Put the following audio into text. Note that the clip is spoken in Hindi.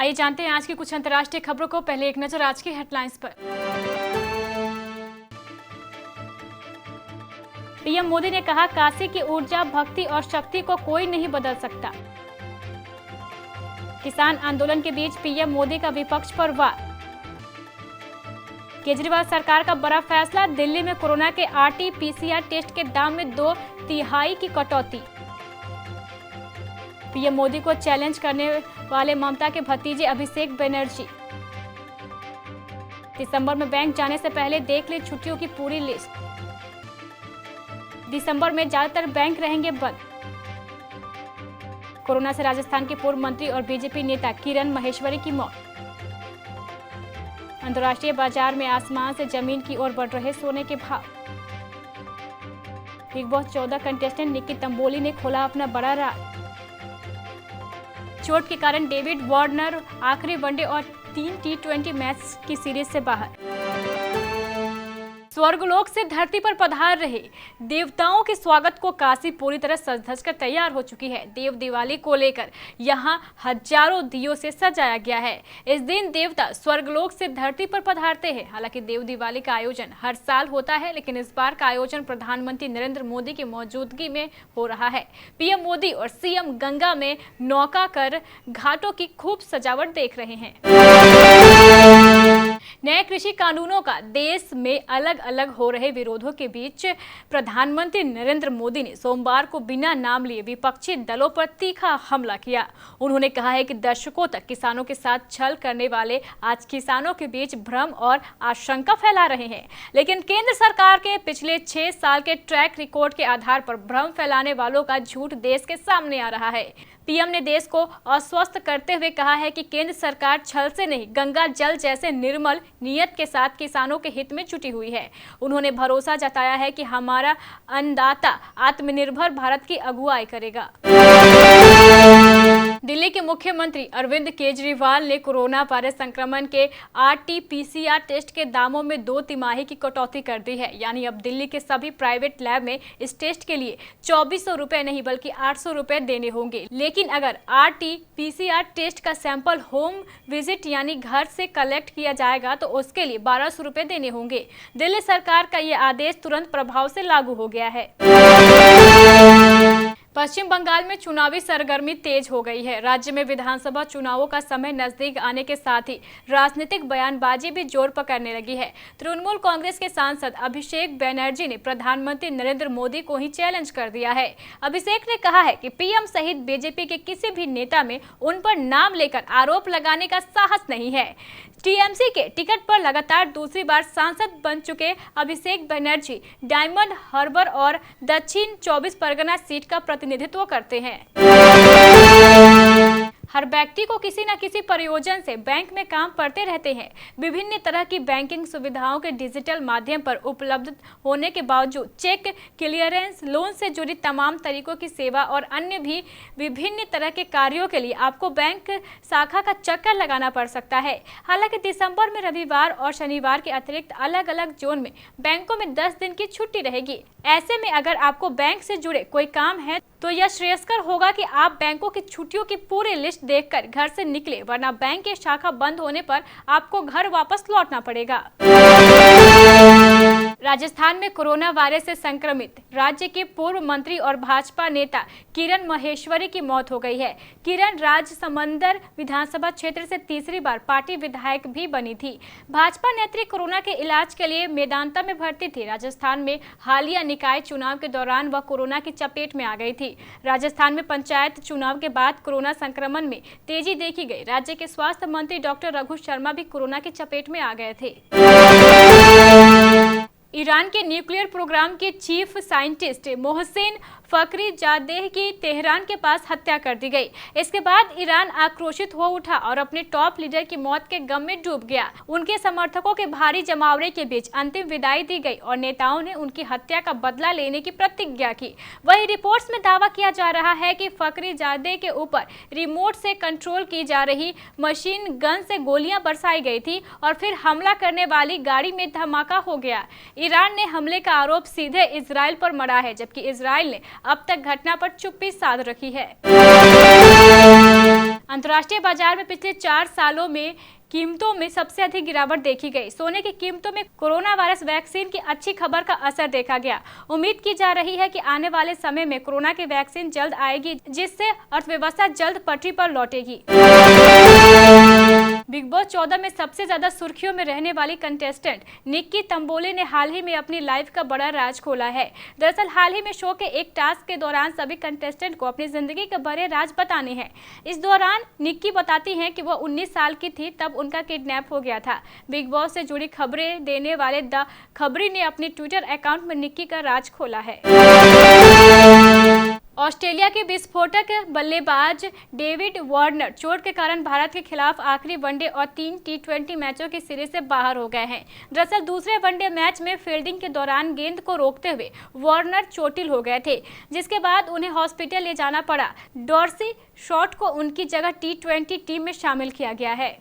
आइए जानते हैं आज की कुछ अंतर्राष्ट्रीय खबरों को। पहले एक नजर आज की हेडलाइंस पर। पीएम मोदी ने कहा, काशी की ऊर्जा, भक्ति और शक्ति को कोई नहीं बदल सकता। किसान आंदोलन के बीच पीएम मोदी का विपक्ष पर वार। केजरीवाल सरकार का बड़ा फैसला, दिल्ली में कोरोना के RT-PCR टेस्ट के दाम में 2/3 की कटौती। पीएम मोदी को चैलेंज करने वाले ममता के भतीजे अभिषेक बनर्जी। दिसंबर में बैंक जाने से पहले देख ले छुट्टियों की पूरी लिस्ट। दिसंबर में ज्यादातर बैंक रहेंगे बंद। कोरोना से राजस्थान के पूर्व मंत्री और बीजेपी नेता किरण माहेश्वरी की मौत। अंतर्राष्ट्रीय बाजार में आसमान से जमीन की ओर बढ़ रहे सोने के भाव। Big boss 14 contestant Nikki Tamboli ने खोला अपना बड़ा राज। चोट के कारण डेविड वार्नर आखिरी वनडे और 3 T20 मैच की सीरीज से बाहर। स्वर्गलोक से धरती पर पधार रहे देवताओं के स्वागत को काशी पूरी तरह सज धज कर तैयार हो चुकी है। देव दिवाली को लेकर यहां हजारों दियों से सजाया गया है। इस दिन देवता स्वर्गलोक से धरती पर पधारते हैं। हालांकि देव दिवाली का आयोजन हर साल होता है, लेकिन इस बार का आयोजन प्रधानमंत्री नरेंद्र मोदी की मौजूदगी में हो रहा है। पीएम मोदी और सीएम गंगा में नौका कर घाटों की खूब सजावट देख रहे हैं। नए कृषि कानूनों का देश में अलग अलग हो रहे विरोधों के बीच प्रधानमंत्री नरेंद्र मोदी ने सोमवार को बिना नाम लिए विपक्षी दलों पर तीखा हमला किया। उन्होंने कहा है कि दशकों तक किसानों के साथ छल करने वाले आज किसानों के बीच भ्रम और आशंका फैला रहे हैं। लेकिन केंद्र सरकार के पिछले 6 साल के ट्रैक रिकॉर्ड के आधार पर भ्रम फैलाने वालों का झूठ देश के सामने आ रहा है। पीएम ने देश को आश्वस्त करते हुए कहा है कि केंद्र सरकार छल से नहीं, गंगा जल जैसे निर्मल नियत के साथ किसानों के हित में जुटी हुई है। उन्होंने भरोसा जताया है कि हमारा अन्नदाता आत्मनिर्भर भारत की अगुवाई करेगा। दिल्ली के मुख्यमंत्री अरविंद केजरीवाल ने कोरोना वायरस संक्रमण के RT-PCR टेस्ट के दामों में 2 तिमाही की कटौती कर दी है। यानी अब दिल्ली के सभी प्राइवेट लैब में इस टेस्ट के लिए 2400 रुपए नहीं बल्कि 800 रुपए देने होंगे। लेकिन अगर RT-PCR टेस्ट का सैंपल होम विजिट यानी घर से कलेक्ट किया जाएगा तो उसके लिए 1200 रुपए देने होंगे। दिल्ली सरकार का यह आदेश तुरंत प्रभाव से लागू हो गया है। पश्चिम बंगाल में चुनावी सरगर्मी तेज हो गई है। राज्य में विधानसभा चुनावों का समय नजदीक आने के साथ ही राजनीतिक बयानबाजी भी जोर पकड़ने लगी है। तृणमूल कांग्रेस के सांसद अभिषेक बनर्जी ने प्रधानमंत्री नरेंद्र मोदी को ही चैलेंज कर दिया है। अभिषेक ने कहा है कि पीएम सहित बीजेपी के किसी भी नेता में उन पर नाम लेकर आरोप लगाने का साहस नहीं है। टीएमसी के टिकट पर लगातार दूसरी बार सांसद बन चुके अभिषेक बनर्जी डायमंड हार्बर और दक्षिण 24 परगना सीट का प्रतिनिधित्व करते हैं। हर व्यक्ति को किसी न किसी प्रयोजन से बैंक में काम पड़ते रहते हैं। विभिन्न तरह की बैंकिंग सुविधाओं के डिजिटल माध्यम पर उपलब्ध होने के बावजूद चेक क्लियरेंस, लोन से जुड़ी तमाम तरीकों की सेवा और अन्य भी विभिन्न तरह के कार्यों के लिए आपको बैंक शाखा का चक्कर लगाना पड़ सकता है। हालांकि दिसंबर में रविवार और शनिवार के अतिरिक्त अलग अलग जोन में बैंकों में 10 दिन की छुट्टी रहेगी। ऐसे में अगर आपको बैंक से जुड़े कोई काम है तो यह श्रेयस्कर होगा कि आप बैंकों की छुट्टियों की पूरी लिस्ट देखकर घर से निकले, वरना बैंक की शाखा बंद होने पर आपको घर वापस लौटना पड़ेगा। राजस्थान में कोरोना वायरस से संक्रमित राज्य के पूर्व मंत्री और भाजपा नेता किरण माहेश्वरी की मौत हो गई है। किरण राजसमंदर विधानसभा क्षेत्र से तीसरी बार पार्टी विधायक भी बनी थी। भाजपा नेत्री कोरोना के इलाज के लिए मेदांता में भर्ती थी। राजस्थान में हालिया निकाय चुनाव के दौरान वह कोरोना की चपेट में आ गई थी। राजस्थान में पंचायत चुनाव के बाद कोरोना संक्रमण में तेजी देखी गई। राज्य के स्वास्थ्य मंत्री डॉक्टर रघु शर्मा भी कोरोना की चपेट में आ गए थे। ईरान के न्यूक्लियर प्रोग्राम के चीफ साइंटिस्ट मोहसिन फखरीजादेह की तेहरान के पास हत्या कर दी गई। इसके बाद ईरान आक्रोशित हो उठा और अपने टॉप लीडर की मौत के गम में डूब गया। उनके समर्थकों के भारी जमावड़े के बीच अंतिम विदाई दी गई और नेताओं ने उनकी हत्या का बदला लेने की प्रतिज्ञा की। वहीं रिपोर्ट्स में दावा किया जा रहा है कि फखरीजादेह के ऊपर रिमोट से कंट्रोल की जा रही मशीन गन से गोलियां बरसाई गई थी और फिर हमला करने वाली गाड़ी में धमाका हो गया। ईरान ने हमले का आरोप सीधे इजराइल पर मढ़ा है, जबकि इजराइल ने अब तक घटना पर चुप्पी साध रखी है। अंतर्राष्ट्रीय बाजार में पिछले 4 सालों में कीमतों में सबसे अधिक गिरावट देखी गई। सोने की कीमतों में कोरोना वायरस वैक्सीन की अच्छी खबर का असर देखा गया। उम्मीद की जा रही है कि आने वाले समय में कोरोना की वैक्सीन जल्द आएगी, जिससे अर्थव्यवस्था जल्द पटरी पर लौटेगी। बिग बॉस 14 में सबसे ज्यादा सुर्खियों में रहने वाली कंटेस्टेंट निक्की तंबोली ने हाल ही में अपनी लाइफ का बड़ा राज खोला है। दरअसल हाल ही में शो के एक टास्क के दौरान सभी कंटेस्टेंट को अपनी जिंदगी के बड़े राज बताने हैं। इस दौरान निक्की बताती हैं कि वह 19 साल की थी तब उनका किडनैप हो गया था। बिग बॉस से जुड़ी खबरें देने वाले द खबरी ने अपने ट्विटर अकाउंट में निक्की का राज खोला है। ऑस्ट्रेलिया के विस्फोटक बल्लेबाज डेविड वार्नर चोट के कारण भारत के खिलाफ आखिरी वनडे और 3 T20 मैचों की सीरीज से बाहर हो गए हैं। दरअसल दूसरे वनडे मैच में फील्डिंग के दौरान गेंद को रोकते हुए वार्नर चोटिल हो गए थे, जिसके बाद उन्हें हॉस्पिटल ले जाना पड़ा। डॉर्सी शॉट को उनकी जगह T20 टीम में शामिल किया गया है।